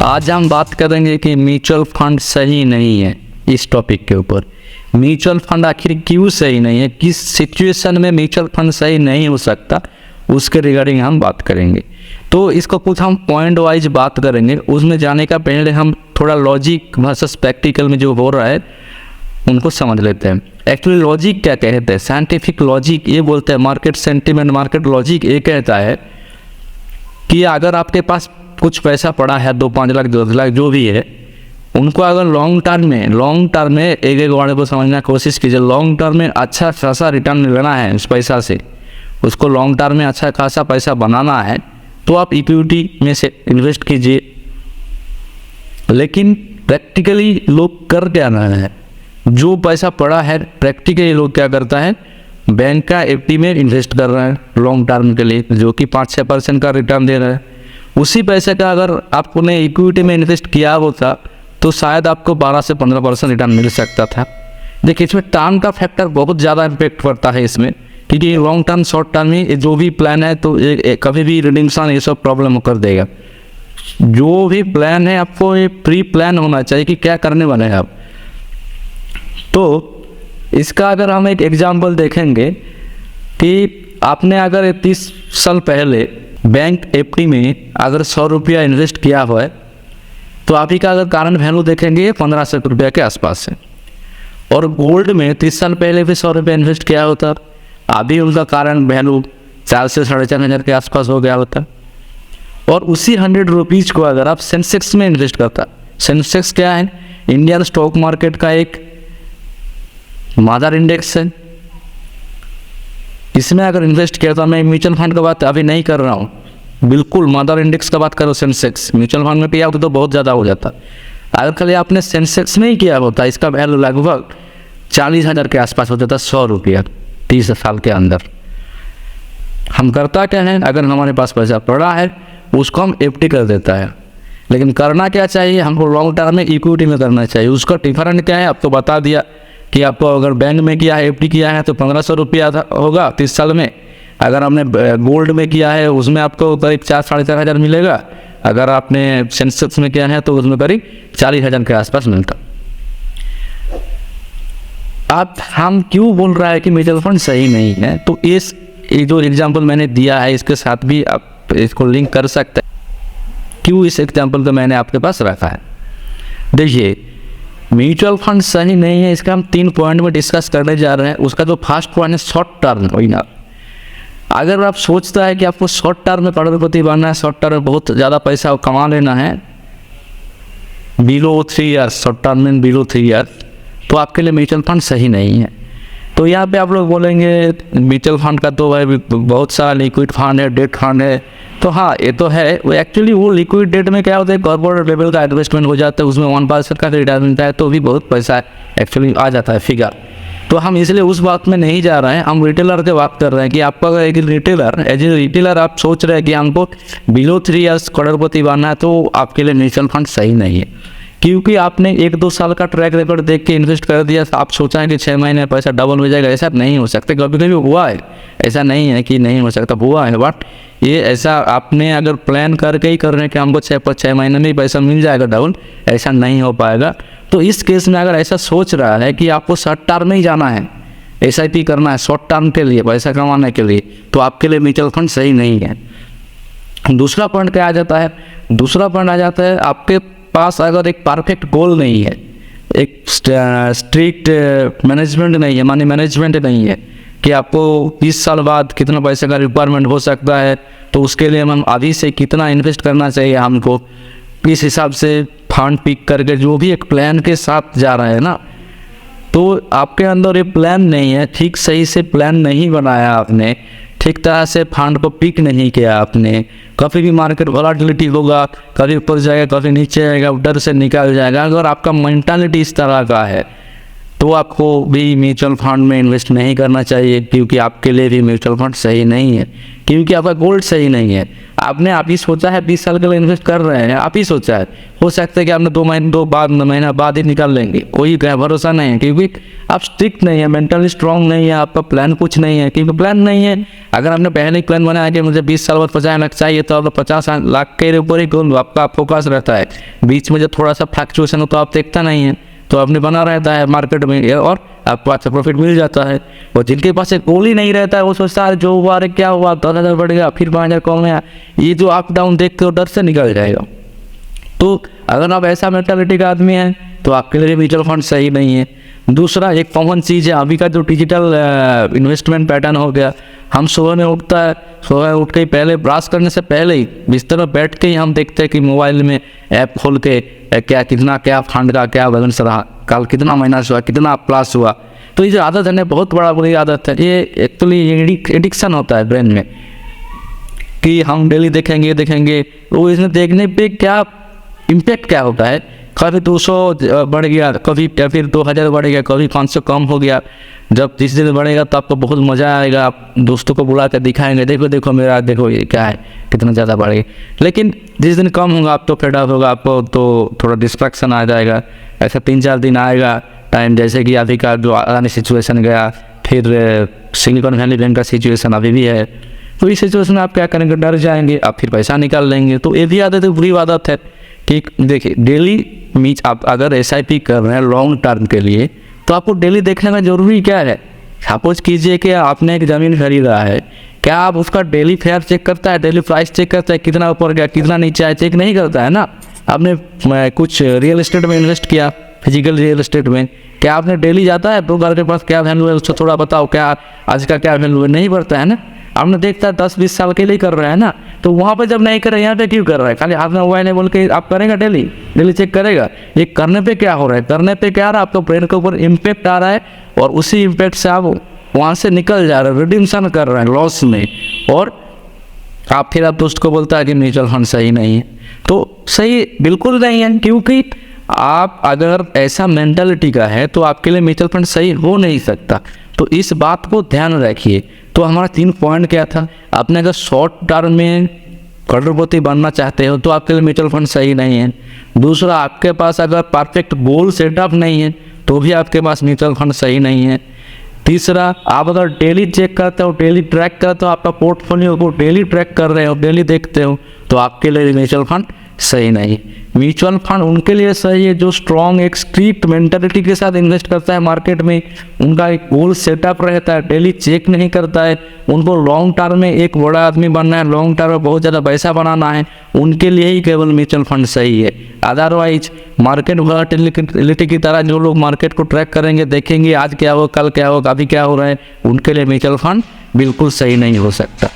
आज हम बात करेंगे कि म्यूचुअल फंड सही नहीं है। इस टॉपिक के ऊपर म्यूचुअल फंड आखिर क्यों सही नहीं है, किस सिचुएशन में म्यूचुअल फंड सही नहीं हो सकता, उसके रिगार्डिंग हम बात करेंगे। तो इसको कुछ हम पॉइंट वाइज बात करेंगे। उसमें जाने का पहले हम थोड़ा लॉजिक वर्सेस प्रैक्टिकल में जो हो रहा है उनको समझ लेते हैं। एक्चुअली लॉजिक क्या कहते हैं, साइंटिफिक लॉजिक ये बोलते हैं, मार्केट सेंटिमेंट मार्केट लॉजिक ये कहता है कि अगर आपके पास कुछ पैसा पड़ा है 2-5 लाख 10 लाख जो भी है, उनको अगर लॉन्ग टर्म में एक वाले को समझने की कोशिश कीजिए। लॉन्ग टर्म में अच्छा खासा रिटर्न लेना है उस पैसा से, उसको लॉन्ग टर्म में अच्छा खासा पैसा बनाना है तो आप इक्विटी में से इन्वेस्ट कीजिए। लेकिन प्रैक्टिकली लोग कर क्या रहे हैं, जो पैसा पड़ा है प्रैक्टिकली लोग क्या करता है, बैंक का एफडी में इन्वेस्ट कर रहे हैं लॉन्ग टर्म के लिए, जो कि 5-6% का रिटर्न दे रहा है। उसी पैसे का अगर आपने इक्विटी में इन्वेस्ट किया होता तो शायद आपको 12 से 15% रिटर्न मिल सकता था। देखिए इसमें टर्म का फैक्टर बहुत ज़्यादा इम्पेक्ट पड़ता है इसमें, क्योंकि लॉन्ग टर्म शॉर्ट टर्म में जो भी प्लान है तो कभी भी रिडिम्पशन ये सब प्रॉब्लम कर देगा। जो भी प्लान है आपको ये प्री प्लान होना चाहिए कि क्या करने वाले हैं आप। तो इसका अगर हम एक एग्जाम्पल देखेंगे कि आपने अगर 30 साल पहले बैंक एफडी में अगर 100 रुपया इन्वेस्ट किया हुआ है तो अभी का अगर करंट वैल्यू देखेंगे 1500 रुपया के आसपास है। और गोल्ड में 30 साल पहले भी 100 रुपया इन्वेस्ट किया होता, अभी उनका करंट वैल्यू 4 से 4.5 हज़ार के आसपास हो गया होता। और उसी 100 रुपीज़ को अगर आप सेंसेक्स में इन्वेस्ट करता, सेंसेक्स क्या है, इंडियन स्टॉक मार्केट का एक मदर इंडेक्स है, इसमें अगर इन्वेस्ट किया तो मैं म्यूचुअल फंड की बात अभी नहीं कर रहा हूँ, बिल्कुल मदर इंडेक्स का बात करो सेंसेक्स। म्यूचुअल फंड में किया होता तो बहुत ज़्यादा हो जाता। अगर खाली आपने सेंसेक्स में ही किया होता इसका वैल्यू लगभग 40,000 के आसपास हो जाता, 100 रुपया 30 साल के अंदर। हम करता क्या है, अगर हमारे पास पैसा पड़ा है उसको हम एफडी कर देता है। लेकिन करना क्या चाहिए, हमको लॉन्ग टर्म में इक्विटी में करना चाहिए। उसका डिफरेंट क्या है आपको बता दिया कि आपको अगर बैंक में किया है एफडी किया है तो 1500 रुपया होगा 30 साल में। अगर आपने गोल्ड में किया है उसमें आपको करीब 4-4.5 हज़ार मिलेगा। अगर आपने सेंसेक्स में किया है तो उसमें करीब 40,000 के आसपास मिलता। अब हम क्यों बोल रहा है कि म्यूचुअल फंड सही नहीं है, तो इस जो एग्जाम्पल मैंने दिया है इसके साथ भी आप इसको लिंक कर सकते हैं। क्यों इस एग्जाम्पल को मैंने आपके पास रखा है, देखिए म्यूचुअल फंड सही नहीं है, इसका हम 3 पॉइंट में डिस्कस करने जा रहे हैं। उसका जो फर्स्ट पॉइंट है शॉर्ट टर्म विनर। अगर आप सोचता है कि आपको शॉर्ट टर्म में करोड़पति बनना है, शॉर्ट टर्म में बहुत ज़्यादा पैसा कमा लेना है बिलो 3 ईयर्स, शॉर्ट टर्म में बिलो 3 ईयर्स, तो आपके लिए म्यूचुअल फंड सही नहीं है। तो यहाँ पे आप लोग बोलेंगे म्यूचुअल फंड का तो भाई बहुत सारा लिक्विड फंड है, डेट फंड है। तो हाँ ये तो है, वो एक्चुअली वो लिक्विड डेट में क्या होता है, कॉर्पोरेट लेवल का इन्वेस्टमेंट हो जाता है, उसमें 1% का रिटर्न मिलता है, तो भी बहुत पैसा एक्चुअली आ जाता है फिगर। तो हम इसलिए उस बात में नहीं जा रहे हैं, हम रिटेलर की बात कर रहे हैं कि आपका अगर एक रिटेलर एज ए रिटेलर आप सोच रहे हैं कि हमको बिलो 3 ईयर्स करोड़पति बनना है, तो आपके लिए म्यूचुअल फंड सही नहीं है। क्योंकि आपने 1-2 साल का ट्रैक रिकॉर्ड देख के इन्वेस्ट कर दिया, आप सोचा है कि 6 महीने पैसा डबल हो जाएगा, ऐसा नहीं हो सकता। कभी कभी हुआ है, ऐसा नहीं है कि नहीं हो सकता, हुआ है। बट ये ऐसा आपने अगर प्लान करके ही कर रहे हैं कि हमको 6 महीने में ही पैसा मिल जाएगा डबल, ऐसा नहीं हो पाएगा। तो इस केस में अगर ऐसा सोच रहा है कि आपको शॉर्ट टर्म में ही जाना है, SIP करना है शॉर्ट टर्म के लिए पैसा कमाने के लिए, तो आपके लिए म्यूचुअल फंड सही नहीं है। दूसरा पॉइंट क्या आ जाता है, दूसरा पॉइंट आ जाता है आपके पास अगर एक परफेक्ट गोल नहीं है, एक स्ट्रिक्ट मैनेजमेंट नहीं है, मनी मैनेजमेंट नहीं है कि आपको 20 साल बाद कितना पैसे का रिक्वायरमेंट हो सकता है, तो उसके लिए हम अभी से कितना इन्वेस्ट करना चाहिए हमको, इस हिसाब से फंड पिक करके जो भी एक प्लान के साथ जा रहे हैं ना, तो आपके अंदर ये प्लान नहीं है, ठीक सही से प्लान नहीं बनाया आपने, ठीक तरह से फंड को पिक नहीं किया आपने। कभी भी मार्केट वॉलेटिलिटी होगा, कभी ऊपर जाएगा कभी नीचे आएगा, डर से निकल जाएगा। अगर आपका मेंटालिटी इस तरह का है तो आपको भी म्यूचुअल फंड में इन्वेस्ट नहीं करना चाहिए, क्योंकि आपके लिए भी म्यूचुअल फंड सही नहीं है, क्योंकि आपका गोल्ड सही नहीं है। आपने आप ही सोचा है 20 साल के लिए इन्वेस्ट कर रहे हैं, आप ही सोचा है, हो सकता है कि आपने 2 महीना बाद ही निकाल लेंगे, कोई भरोसा नहीं है, क्योंकि आप स्ट्रिक्ट नहीं है, मेंटली स्ट्रांग नहीं है, आपका प्लान कुछ नहीं है। क्योंकि प्लान नहीं है, अगर आपने पहले ही प्लान बनाया कि मुझे 20 साल बाद 50 लाख चाहिए, तो आप 50 लाख के ऊपर ही आपका फोकस रहता है। बीच में जब थोड़ा सा फ्लक्चुएशन हो तो आप देखता नहीं है, तो आपने बना रहता है मार्केट में और आपको अच्छा प्रॉफिट मिल जाता है। और जिनके पास एक गोल ही नहीं रहता है, वो सोचता है जो हुआ, अरे क्या हुआ, 10,000 बढ़ गया, फिर 5,000 कम गया, ये जो अप डाउन देखते हो डर से निकल जाएगा। तो अगर आप ऐसा मेंटालिटी का आदमी है तो आपके लिए म्यूचुअल फंड सही नहीं है। दूसरा, एक कॉमन चीज़ है अभी का जो डिजिटल इन्वेस्टमेंट पैटर्न हो गया, हम सुबह में उठता है, सुबह उठ के ही पहले ब्रश करने से पहले ही बिस्तर में बैठ के ही हम देखते हैं कि मोबाइल में ऐप खोल के क्या फंड का क्या बैलेंस रहा, कल कितना माइनस हुआ, कितना प्लस हुआ। तो ये जो आदत है ना, बहुत बड़ा बुरी आदत है। ये एक्चुअली एडिक्शन होता है ब्रेन में कि हम डेली देखेंगे, तो इसमें देखने पे क्या इम्पैक्ट क्या होता है, कभी 200 बढ़ गया, कभी फिर 2000 बढ़ गया, कभी 500 कम हो गया। जब जिस दिन बढ़ेगा तो आपको बहुत मज़ा आएगा, आप दोस्तों को बुला कर दिखाएंगे, देखो मेरा, देखो ये क्या है, कितना ज़्यादा बढ़ गया। लेकिन जिस दिन कम होगा आप तो फेड आउट होगा, आपको तो थोड़ा डिस्ट्रैक्शन आ जाएगा। ऐसा 3-4 दिन आएगा टाइम, जैसे कि अभी का जो अदानी सिचुएशन गया, फिर सिलिकॉन वैली बैंक का सिचुएशन अभी भी है। तो इस सिचुएशन में आप क्या करेंगे, डर जाएंगे, आप फिर पैसा निकाल लेंगे। तो ये भी आदत है, बुरी आदत है कि देखिए डेली आप अगर SIP कर रहे हैं लॉन्ग टर्म के लिए, तो आपको डेली देखने का जरूरी क्या है। सपोज कीजिए कि आपने एक ज़मीन खरीदा है, क्या आप उसका डेली फेयर चेक करता है, डेली प्राइस चेक करता है, कितना ऊपर गया, कितना नीचे आया, चेक नहीं करता है ना। आपने कुछ रियल एस्टेट में इन्वेस्ट किया, फिजिकल रियल एस्टेट में, क्या आपने डेली जाता है ब्रोकर के पास, क्या वैल्यू है उसको थोड़ा बताओ, क्या आज का क्या वैल्यू है, नहीं बढ़ता है ना। आपने देखता है 10-20 साल के लिए कर रहे हैं ना, तो वहाँ पे जब नहीं कर रहे, यहाँ पे क्यों कर रहा है, खाली आपने मोबाइल नहीं बोल के आप करेगा, डेली चेक करेगा। ये करने पे क्या हो रहा है, करने पे क्या आ रहा है, आपका ब्रेन के ऊपर इम्पैक्ट आ रहा है, और उसी इम्पैक्ट से आप वहाँ से निकल जा रहे हैं, रिडिम्शन कर रहे हैं लॉस में, और फिर आप दोस्त को बोलता है कि म्यूचुअल फंड सही नहीं है। तो सही बिल्कुल नहीं है, क्योंकि आप अगर ऐसा मेंटालिटी का है तो आपके लिए म्यूचुअल फंड सही हो नहीं सकता। तो इस बात को ध्यान रखिए। तो हमारा 3 पॉइंट क्या था, आपने अगर शॉर्ट टर्म में करोड़पति बनना चाहते हो तो आपके लिए म्यूचुअल फंड सही नहीं है। दूसरा, आपके पास अगर परफेक्ट गोल सेटअप नहीं है तो भी आपके पास म्यूचुअल फंड सही नहीं है। तीसरा, आप अगर डेली चेक करते हो, डेली ट्रैक करते हो, आपका पोर्टफोलियो को डेली ट्रैक कर रहे हो, डेली देखते हो, तो आपके लिए म्यूचुअल फंड सही नहीं। म्यूचुअल फंड उनके लिए सही है जो स्ट्रॉन्ग एक स्ट्रिक्ट मेंटालिटी के साथ इन्वेस्ट करता है मार्केट में, उनका एक गोल सेटअप रहता है, डेली चेक नहीं करता है, उनको लॉन्ग टर्म में एक बड़ा आदमी बनना है, लॉन्ग टर्म में बहुत ज़्यादा पैसा बनाना है, उनके लिए ही केवल म्यूचुअल फंड सही है। अदरवाइज मार्केट वॉलेटिलिटी की तरह जो लोग मार्केट को ट्रैक करेंगे, देखेंगे आज क्या हो, कल क्या हो, अभी क्या हो रहा है, उनके लिए म्यूचुअल फंड बिल्कुल सही नहीं हो सकता।